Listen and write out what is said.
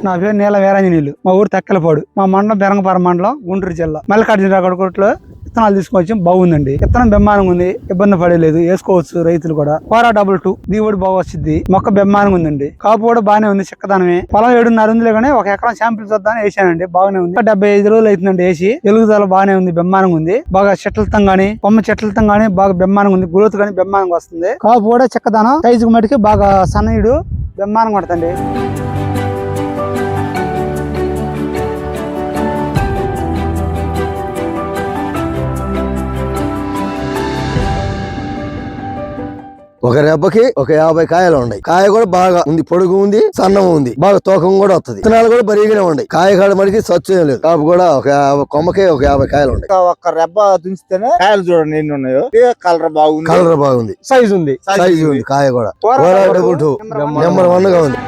నా పేరు నీల వీరాంజనీయులు. మా ఊరు తెక్కలపాడు. మా మండలం బెరంగపురం మండలం, గుంటూరు జిల్లా. మల్లికార్జున కొట్లో విత్తనాలు తీసుకొచ్చి బాగుందండి. విత్తనం బెమ్మానంగా ఉంది, ఇబ్బంది పడలేదు, వేసుకోవచ్చు రైతులు కూడా. కోరా 22 దిగుబడి బాగా వచ్చింది. మొక్క బెమ్మానంగా ఉందండి. కాపు కూడా బాగానే ఉంది, చిక్కదనమే. పొలం 7.5 ఉంది కానీ 1 ఎకరం శాంపిల్ చూద్దామని వేసానండి. బాగానే ఉంది. 75 రోజులు అవుతుందండి వేసి. ఎలుగుదల బాగానే ఉంది, బెమ్మానంగా ఉంది. బాగా చెట్లతో గానీ కొమ్మ చెట్లతో గానీ బాగా బెమ్మానంగా ఉంది. గ్రోత్ గానీ బెమ్మానంగా వస్తుంది. కాపు కూడా చిక్కదనం, సైజు మటుకి బాగా సన్నయుడు, బెమ్మానంగా పడుతుంది. ఒక రెబ్బకి ఒక 50 కాయలు ఉన్నాయి. కాయ కూడా బాగా ఉంది, పొడుగు ఉంది, సన్నం ఉంది, బాగా తూకం కూడా వస్తుంది. విత్తనాలు కూడా బరిగానే ఉన్నాయి. కాయ కాడ మడికి సచ్చు ఏం లేదు. కాపు కూడా ఒక కొమ్మకి ఒక 50 కాయలు ఉన్నాయి. ఒక రెబ్బ దించితేనే కాయలు చూడండి ఎన్ని ఉన్నాయో. కలర్ బాగుంది, కలర్ బాగుంది, సైజ్ ఉంది, సైజ్ ఉంది. కాయ కూడా నెంబర్ 1 గా ఉంది.